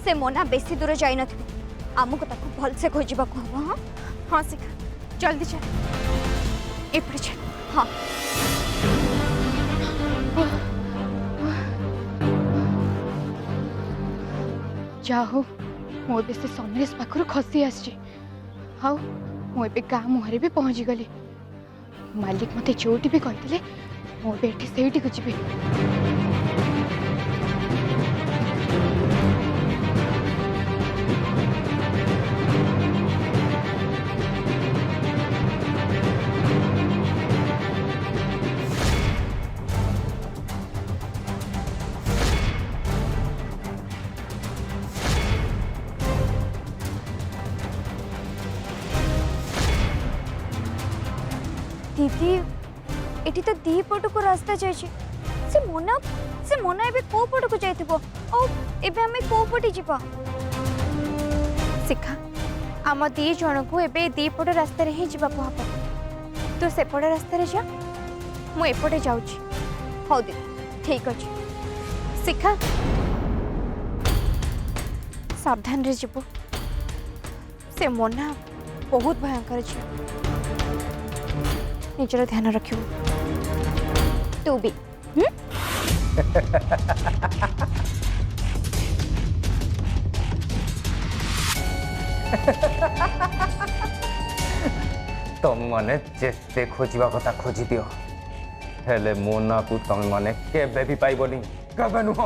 से मोना बेसी दूर जाई न आमको ताको भल से खोजबा को हम। हां हां शिखा जल्दी चल एपड़े चल। हां जाहो मो बे से समरेश पाखर खसी आसी हाउ मो ए गाँ मुहरे भी पहुँची गली मालिक मते जोटी भी कहते मो बेटी सेठी को जीवी। दीदी एटी तो दी पट को रास्ता जाए से मोना एबे को पट को जाइथिबो ओ एबे हमें को पटी जीवा शिखा आम दी जन को एबे दी पट रास्ता रे ही जीवा को हबो तो से पट रास्ता रे जा मु एपटे जाउची। हो दीदी ठीक अछि शिखा सावधान रे जीवो से मोना बहुत भयंकर छी निजर ध्यान रखियो तू भी। तुम मैंने जेते खोजा कथा खोजी दियो हेले मोना को तुम मैंने केबे भी पाइबनी केबे नुह।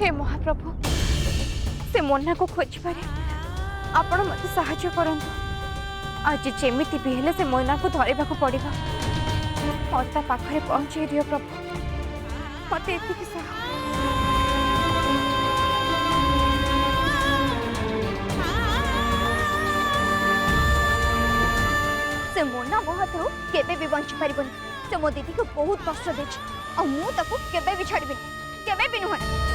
हे महाप्रभु से मोना को खोजबारे आपण मत साहाय्य करंतु आज जेमिति भी हेले से मोना को धरिबा को पड़िबा और ता पाखरे पहुंचे दियो प्रभु मते एतिकी साह। से मोना मो हाथरू केबे भी बंच पारिबनी से मो दीदी को बहुत कष्ट देछि और मु ताको केबे भी छाड़बिनी केबे भी नुहे।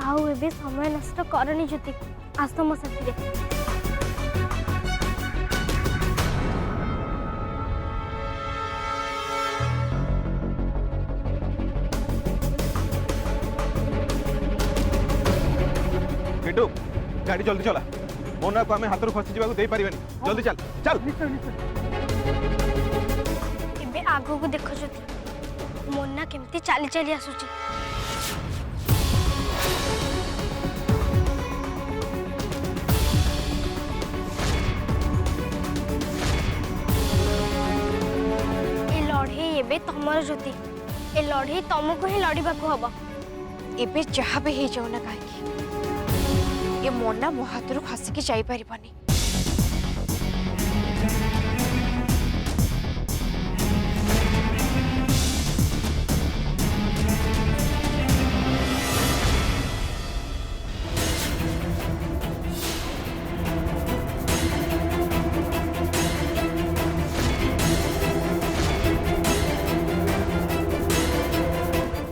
आउ समय नष्ट करनी ज्योति आस मो साथी किटू गाड़ी जल्दी चला मोना को आम हाथ खसी जावाक दे पारे जल्दी चल चल। एबे आगो को देखो ज्योति मोना केमती चाली चाली आसुची एबे तमर ज्योति ए लड़े तुमको ही लड़वा को हबो एबे जहाँ भी जाऊ ना कहीं ये मोना मो हाथ खसिकी जाई परिबनी।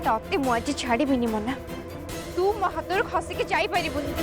तते मु आज छाड़बिनी मोना तू मो हाथ खसिकी जाई परिबनी।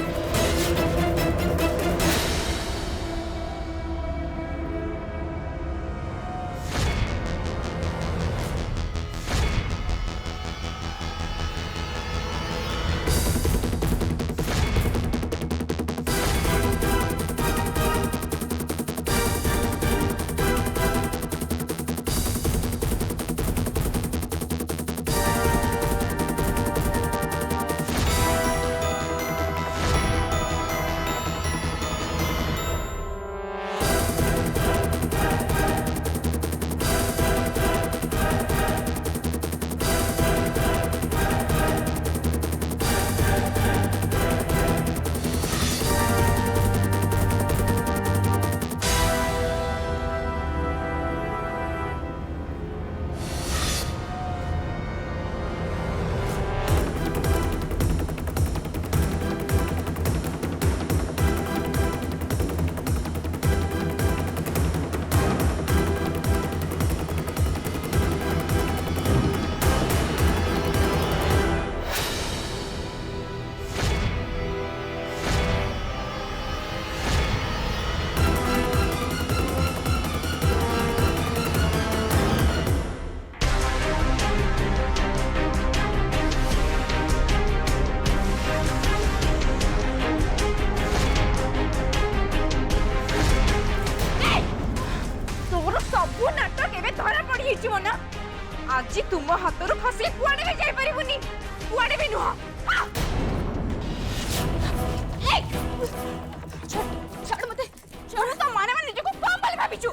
ଛାଡ଼ ମତେ ଛାଡ଼ ତ ମାନେ ମାନେ ନିଜକୁ କମ୍ ବୋଲି ଭାବିଛୁ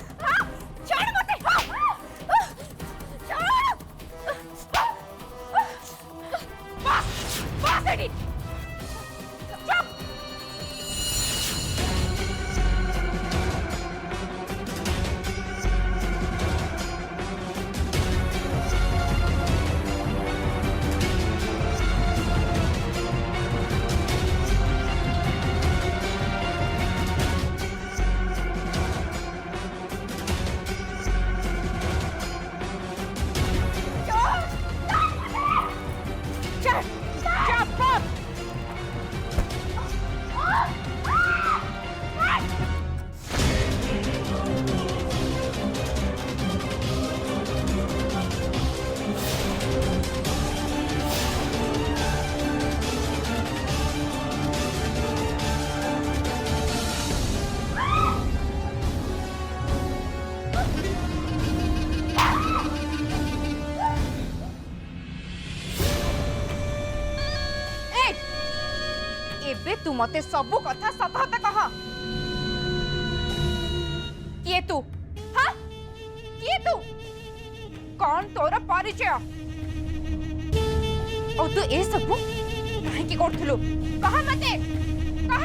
ଛାଡ଼ ମତେ ବାସ୍ ଏଠି ଚୁପ୍ ଏବେ ତୁ ମତେ ସବୁ କଥା ସତ ସତ କହ କିଏ ତୁ କିଏ ତୁ କଣ ତୋର ପରିଚୟ ଓ ତୁ ଏ ସବୁ କାହିଁକି କରୁଥିଲୁ କହ ମତେ କହ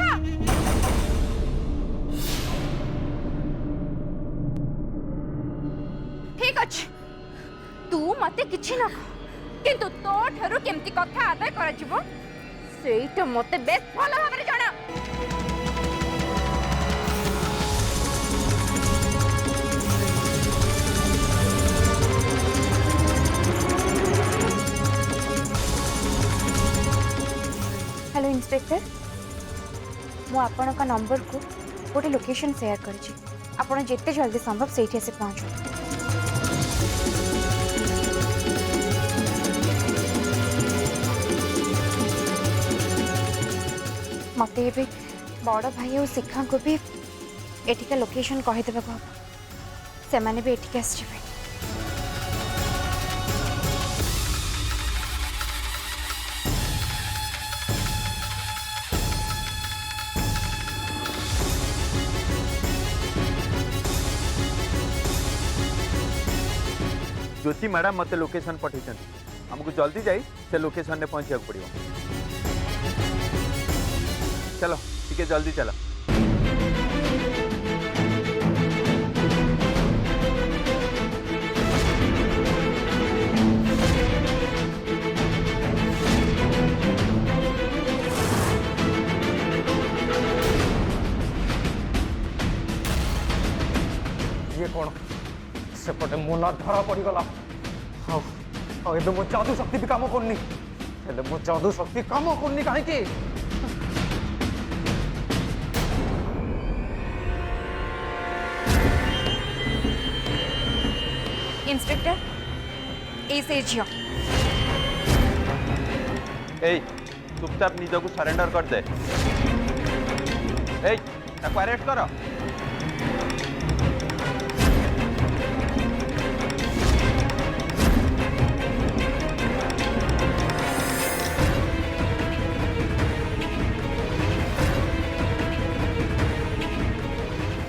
ଠିକ ଅଛି ତୁ ମତେ କିଛି ନ କହ କିନ୍ତୁ ତୋ ଠାରୁ କେମିତି କଥା ଆଦାୟ କରାଯିବ ସେଇଟା ମତେ ବେଶ ଭଲ ଭାବରେ ଜଣା हेलो इंस्पेक्टर मु आपनका नंबर को गोटे लोकेशन शेयर करछि आपण जिते जल्दी संभव सेठी आसे पहुंचो मते एबे बड़ भाई और शिखा को भी एठिका लोकेशन कहि देबा को से माने भी एठिका आछिबे ज्योति मैडम मत लोकेशन पठे आमको जल्दी जाई से लोकेशन में पहुंचा पड़ो चलो टिके जल्दी चलो ये कौन सेपटे मो ना धरा पड़गला ए मो जादू शक्ति भी काम करनी मो जादू शक्ति काम करनी कहीं इंस्पेक्टर ए से झियो ए चुपचाप निज को सरेंडर कर दे अरेस्ट कर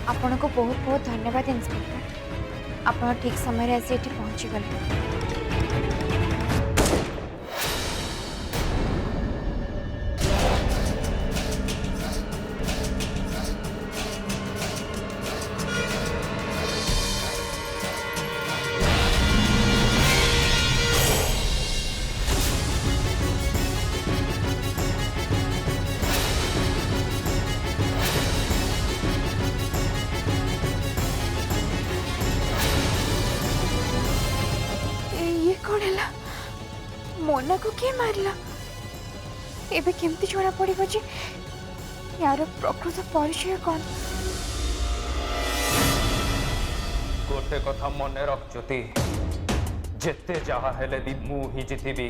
आपन को बहुत बहुत धन्यवाद इंस्पेक्टर आप ठीक समय आसी एठी पहुंची गले कौन है मोना को किए मारला एबे केमती जना पड़ो जे यार प्रकृत परिचय कौन गोटे कथा मन रख ज्योति जेते जहा हेले भी मु ही जितिबी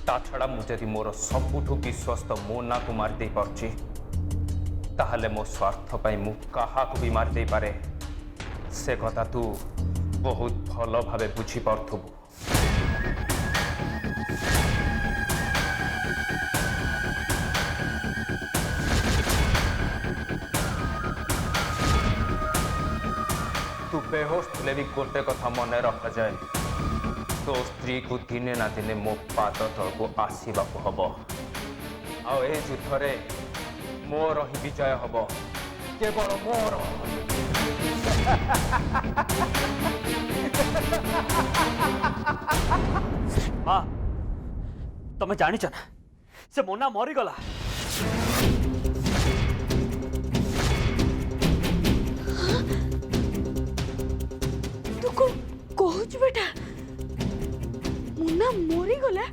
ता छड़ा मुझे मोर सबुठु विश्वस्त मोना को मार दे परची ताहले मो स्वार्थ पाई मु कहा को भी मार दे पारे से कथा तू बहुत भल भावे बुझी पारथुबु बेहोश थे भी गोटे कथा मन रखा जाए तो स्त्री को दिने ना दिने मो पाद तल को आसवा हम युद्ध मोर ही विजय हम केवल मोर। माँ तमें जानिच ना से मोना मरीगला। तू को कहूच बेटा मुन्ना मरीगला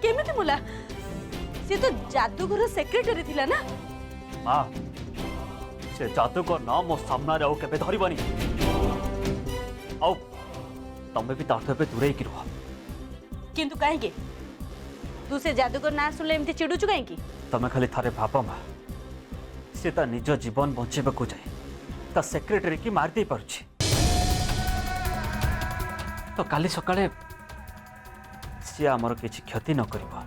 केमिति मोला से तो जादूगर सेक्रेटरी थिला ना। माँ से जादूगर ना मो सामना रे केबे धरबनी आउ तमें भी ताठे दूरे की रुह। किंतु कहीं तू से जादूगर ना सुनले एमती चिड़ुचु कहीं तमें खाली थारे भाप माँ से ता निज जीवन बचाइबा जाए ता सेक्रेटरी की मार दे पारुछि तो काली सकाळे सी आमर किछि क्षति न करिबा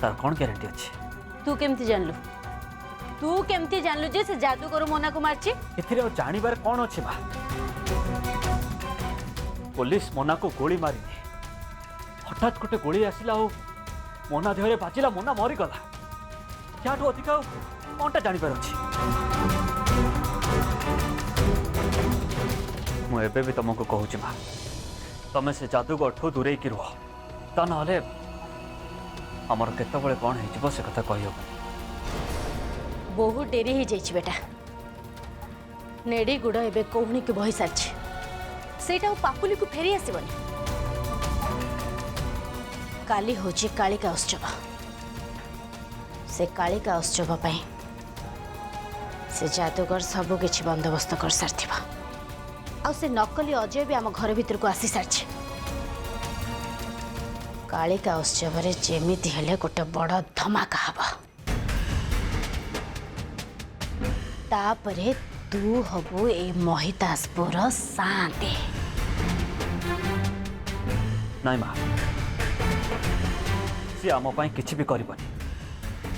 तार कोन ग्यारंटी अछि। तू केमती जानलु जे से जादूगर मोना को मारछि एथिरे जानिबार कोन अछि बा। पुलिस मोना को गोली मारी हठात गोटे गोली आसला और मोना देहरे बाजिला मोना मरीगला क्या अधिक कौनटा जापार अच्छी मुझे भी तुमको कहूँ माँ तमें से जादूगर ठू दूरे की रुह ता ना आमर केतबले कौन हो से कथा कही हम। बहुत डेरी हो जाइए बेटा नेड़ी गुड़ एवं कौणी की बही सारी सेटा पापुली को फेरी आसबनी। काली हूँ कालिका उत्सव से कालिका उत्सव पाई से जादूगर सब किछि बंदोबस्त कर सारथिबा आ से नकली अजय भी आम घर भीतर को आसी सारी। कालिका उत्सव रे जेमिति हेले गोटे बड़ धमाका हबा तापरे तू हबु ए महितासपुर शांति। नाई माँ सी आम किछि भी करबनी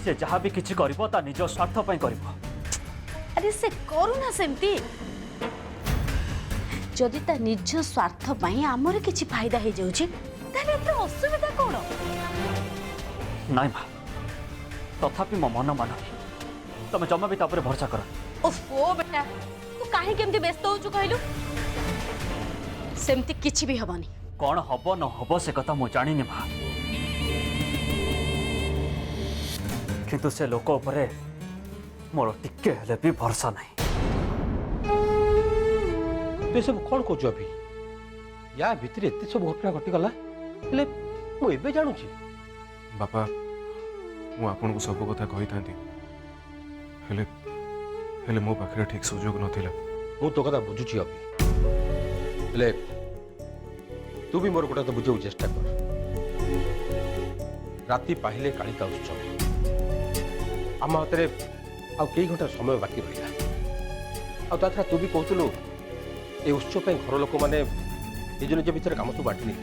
से जहाँ भी किछि करिबो ता निज स्वार्थ पई करिबो। अरे से करूना सेमती जदि ता निज स्वार्थ पई आमर किछि फायदा हे जाउछि ताले एते असुविधा कोन। नाई माँ तथापि मो मन माननी तमे जमा भी तापर भरोसा कर। ओफो बेटा तू काहे केमती व्यस्त होचु कहलु सेमती किछि भी हबनी। कौन हब न हब से कथा मु जानी माँ किंतु से लोक उपरे मोर टिके हेले भी भरोसा नहीं। तु सब कौन कहु अभी या भितर एत सब घटना घटीगला हेले मु एबे जानुची। बापा मु आपन को सब कथा कही थांती हेले हेले मो पाखरे ठीक सुजोग नथिला। मु तो कथा बुझुची अभी हेले तू भी मोर गोटा तो बुझाऊ चेष्टा कर। राति पाहिले कालिका उत्सव आम हाथ आउ कई घंटा समय बाकी रहा आ तू भी कहतलु ए उत्सव पे घर लोक मैंने निज निज भितर काम सब बांटी नहीं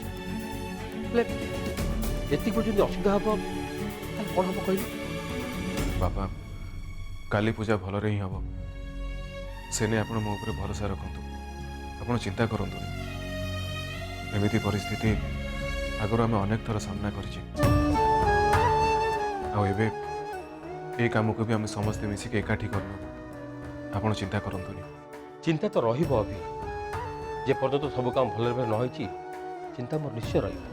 एति को जदि असुविधा हम कौन हम कहलु। बापा काली पूजा भल रे ही हम से ने आपण मो ऊपर भरोसा रखंतु आपण चिंता करंतु एमिति परिस्थिति आगर आम अनेक थर सामना करिछि आ एबे ए काम को भी आम समस्ते मिसिक एकाठी करनु आपण चिंता करंतु। चिंता तो रहिबो अभी जे पर्यंत सब काम भल भाव न होइछि चिंता मोर निश्चय रहिबो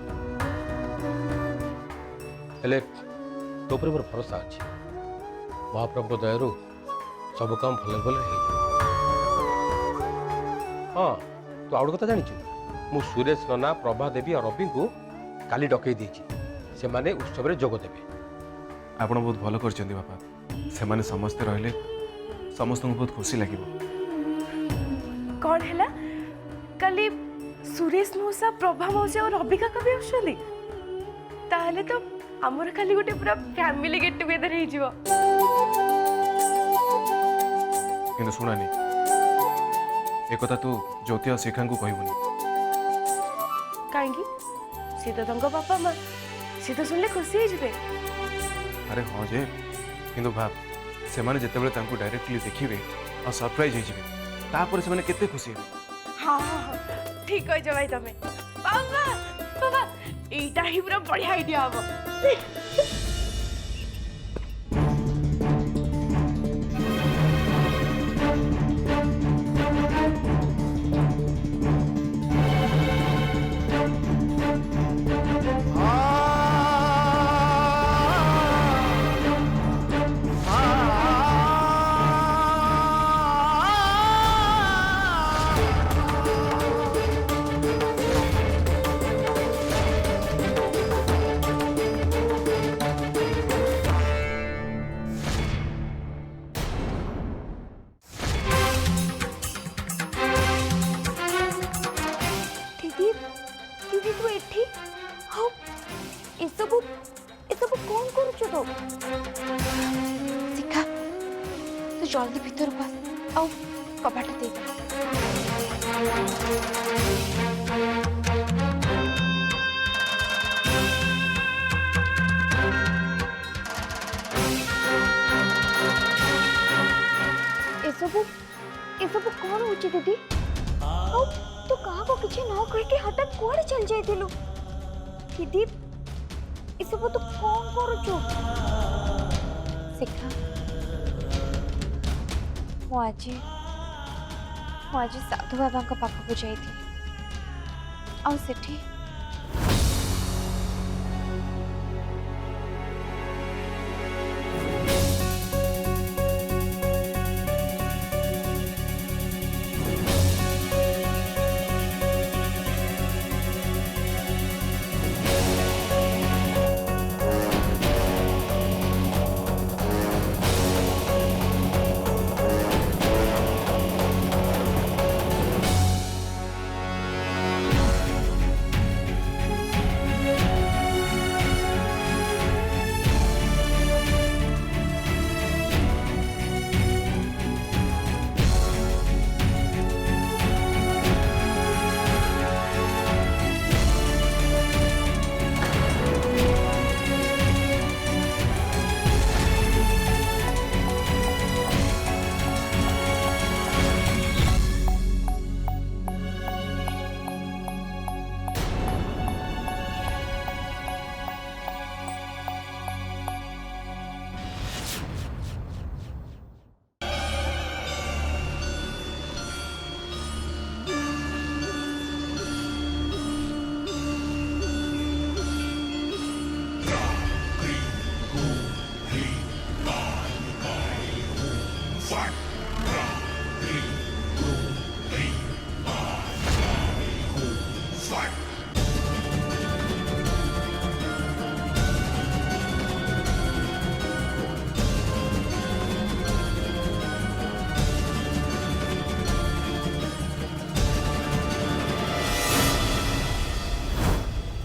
हेले तो पर मोर भरोसा अछि महाप्रभु दयारु सब काम भल भल हो। हाँ तो आउट कथा जानिछु मु सुरेश नना प्रभा देवी और रवि को काली डकई देछि से माने उत्सव रे जोग देबे। आपण बहुत भल करछन्ती बापा से माने समस्त रहले समस्त को बहुत खुशी लागिबो। कौन है कली सुरेश मौसा प्रभा मौसा और रबिका कभी आउछली ताहले तो हमर खाली गोटे पूरा फैमिली गेट टुगेदर हे जिवो। किंतु सुनानी एक कथा तू ज्योति और शिखा को कहबुनी काहेकि सी तो तंग बापा माँ सी तो सुनले खुशी हे जिवे। अरे हाँ जे किंतु भाव से माने जेतेबेले तांको डायरेक्टली देखिबे और सरप्राइज हो जिवे तापर से माने केते खुशी हेबे। हाँ हाँ हाँ ठीक कह भाई तमें बाबा बाबा एटा ही पूरा बढ़िया आइडिया हम दीदी दीदी तू एठी हाउ एसबु कौन करूछ तो शिखा तू जल्दी भीतर को आ कबाट दे एसबु कौन होची दीदी हाउ तू कहा को किछि न कह के हठात कोड़े चल जाइथिलु दीदी एसबु तू कौन करूछ शिखा मु आज साधु बाबा को पाखक जाइथि आ सेठी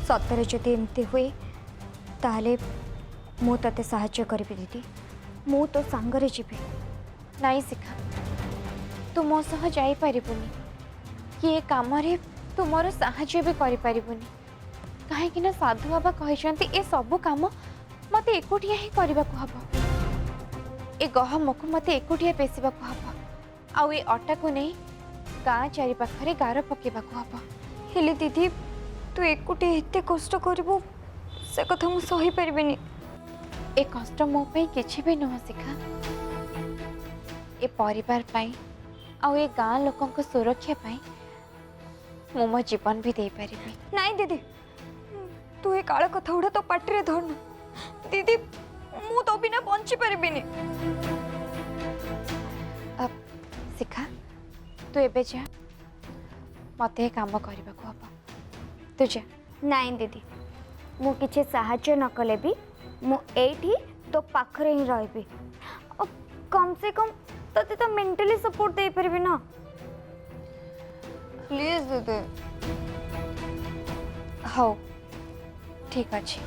सतरे जदि एमती हुए ताले मु तते साहाय्य करी दीदी मु तो सांगरे जीवी नाई शिखा तू मो सह जाई परिबुनी ये काम रे तू मोर साहाय्य भी करि परिबुनी काहे कि ना साधु बाबा कहिसंती ए सब काम मते एकोटिया ही करबा को हबो ए गहम को मते एकोटिया पेसिबा को हबो आ ए अटा को नहीं गाँ चारि पाखरे गार पकेबा को हबो हेले दीदी तू एकुटे एते कष्ट करबो से कथा मु सही परिबेनी ए कष्ट मो पे किछि भी न शिखा ए परिवार पाई आ ए गाँ लोकन को सुरक्षा पाई मु मो जीवन भी दे परिबी नाही दीदी तू ए काळ कथा उडा तो पाटरे धरन दीदी मु तो बिना बंची परिबिनी अब शिखा तू एबे जा मते काम करबा को हबो तू जा नाही दीदी मु किछि साहाय्य न कले भी मु एठी तो पाखरे ही रहबी कम से कम तते तो मेंटली सपोर्ट दे परबी ना प्लीज दीदी हो ठीक अच्छे